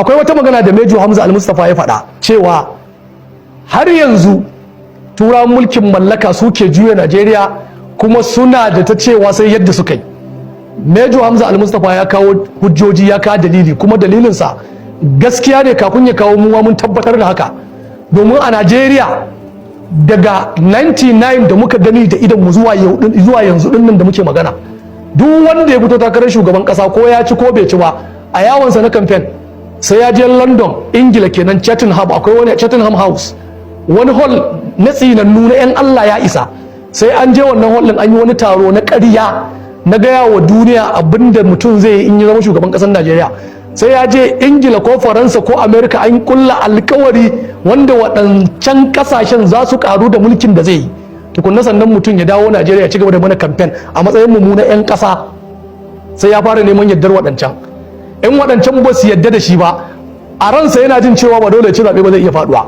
akwai wata magana da Major Hamza Al-Mustapha ya faɗa cewa har yanzu turawan mulkin mallaka suke juya Najeriya kuma suna da ta cewa sai yadda suka yi. Major Hamza Al-Mustapha ya kawo hujjoji, ya kawo dalili, kuma dalilinsa gaskiya ne. Kafin ya kawo muwa mun tabbatar da haka, domin a Najeriya daga 99 da muka gani da idan mu zuwa yanzu dinnan da muke magana, duk wanda ya fito takarar shugaban kasa ko ya ci ko bai ci ba, a yawonsa na campaign sai ya je London, Ingila kenan, Cheltenham, akwai wani Cheltenham House, wani hall na tsinannu na 'yan Allah ya isa, sai an je wannan hall din an yi wani taro na ƙarya na gaya wa duniya abinda mutum zai yi in ya zama shugaban ƙasar Najeriya. Sai ya je Ingila ko Faransa ko America an kulla alkawari wanda waɗancan ƙasashen za su ƙaru da mulkin da zai yi, tukunna sannan mutum ya dawo Najeriya ya ci gaba da mana campaign a matsayin mu na 'yan ƙasa. Sai ya fara neman yardar waɗancan. In waɗancan ba su yadda da shi ba, a ransa yana jin cewa ba dole ya ci zaɓe ba zai iya faɗuwa.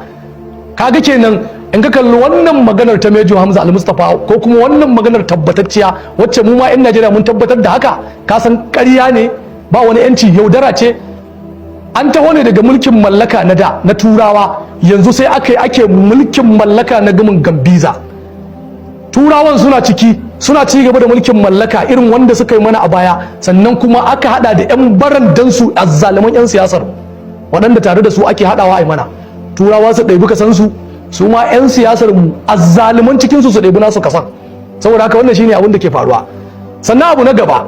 Kaga kenan in ka kalli wannan maganar ta Major Hamza Al-Mustapha ko kuma wannan maganar tabbatacciya wacce mu ma 'yan Najeriya mun tabbatar da haka, ka san ƙarya ne, ba wani 'yanci, yaudara ce. An taho ne daga mulkin mallaka na da na turawa, yanzu sai ake mulkin mallaka na gamin Gambiza. Turawan suna ci gaba da mulkin mallaka irin wanda suka yi mana a baya, sannan kuma aka hada da 'yan barandansu azzaluman 'yan siyasar waɗanda tare da su ake hadawa a mana. Turawa su ɗaibi kasansu, su ma 'yan siyasar mu azzaluman cikinsu su ɗaibi nasu kasan. Saboda haka wannan shine abin da ke faruwa. Sannan abu na gaba,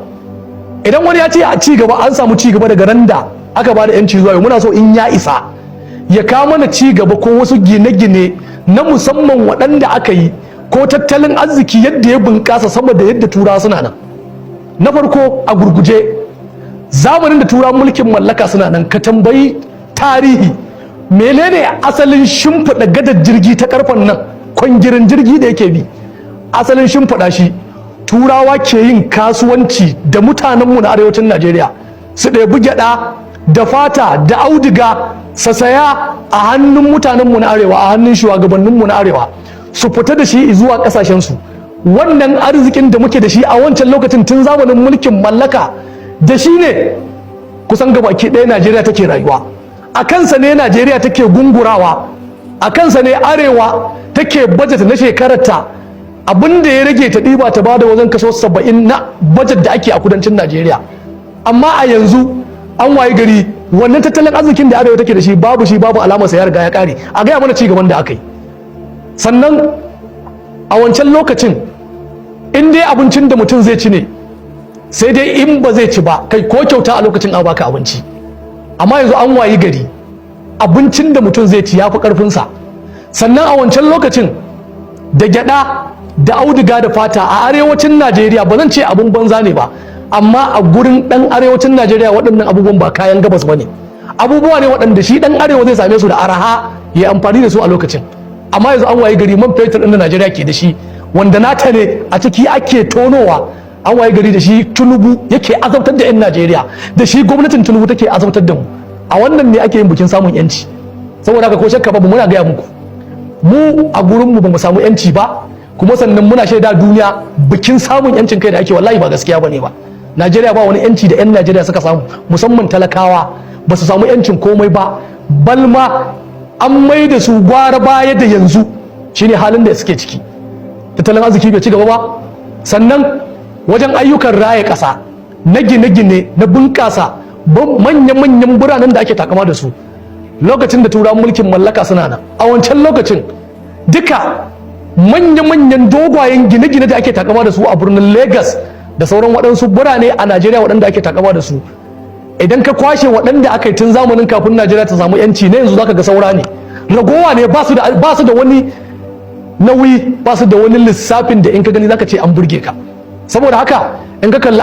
idan wani ya ce a ci gaba, an samu ci gaba daga ran da aka ba da 'yanci zuwa yau, muna so in ya isa ya kawo mana ci gaba ko wasu gine-gine na musamman waɗanda aka yi, ko tattalin arziki yadda ya bunƙasa sama da yadda turawa suna nan. Na farko a gurguje, zamanin da turawan mulkin mallaka suna nan, ka tambayi tarihi menene asalin shimfiɗa gadar jirgi ta karfen nan, kwangirin jirgi da yake bi, asalin shimfiɗa shi turawa ke yin kasuwanci da mutanenmu na arewacin Najeriya, su ɗebi gyaɗa da fata da auduga su saya a hannun mutanenmu na arewa, a hannun shugabanninmu na arewa, su fita da shi zuwa kasashensu. Wannan arzikin da muke da shi a wancan lokacin tun zamanin mulkin mallaka, da shi ne kusan gabaki ɗaya Najeriya take rayuwa. A kansa ne Najeriya take gungurawa, a kansa ne arewa take budget na shekararta, abin da ya rage ta ɗiba ta bada wajen kaso 70 na budget da ake a kudancin Najeriya. Amma a yanzu an waye gari wannan tattalin arzikin da arewa take da shi babu alamarsa, ya riga ya ƙare. A gaya mana ci gaban da aka yi. Sannan a wancan lokacin in dai abincin da mutum zai ci ne, sai dai in ba zai ci ba, kai ko kyauta a lokacin a baka abinci. Amma yanzu an wayi gari abincin da mutum zai ci ya fi ƙarfinsa. Sannan a wancan lokacin da gyaɗa da auduga da fata a arewacin Najeriya, ba zan ce abun banza ne ba, amma a gurin ɗan arewacin Najeriya waɗannan abubuwan ba kayan gabas ba ne, abubuwa ne waɗanda shi ɗan arewa zai same su da araha ya amfani da su a lokacin. Amma yanzu an waye gari man fetur ɗin da Najeriya ke da shi, wanda nata ne a ciki ake tonowa, an waye gari da shi Tinubu yake azabtar da 'yan Najeriya, da shi gwamnatin Tinubu take azabtar da mu. A wannan ne ake yin bikin samun yanci. Saboda haka ko shakka babu, muna gaya muku, mu a gurin mu bamu samu yanci ba, kuma sannan muna shaida duniya bikin samun yancin kai da ake wallahi ba gaskiya bane ba. Najeriya ba wani yanci da 'yan Najeriya suka samu, musamman talakawa ba su samu yancin komai ba, balma an mai da su gwara baya da yanzu, shine halin da suke ciki. Tattalin arziki bai ci gaba ba. Sannan wajen ayyukan raya ƙasa na gine-gine na bunƙasa manya-manyan biranen da ake takama da su lokacin da turawan mulkin mallaka suna nan, a wancan lokacin duka manya-manyan dogwayen gine-gine da ake takama da su a birnin Lagos da sauran waɗansu birane a Najeriya waɗanda ake takama da su, idan ka kwashe waɗanda aka yi tun zamanin kafin Najeriya ta samu yanci, ne yanzu zaka ga saura ne, ragowa ne, ba su da wani nauyi, ba su da wani lissafin da in ka gani zaka ce an burge ka. Saboda haka in ka kalli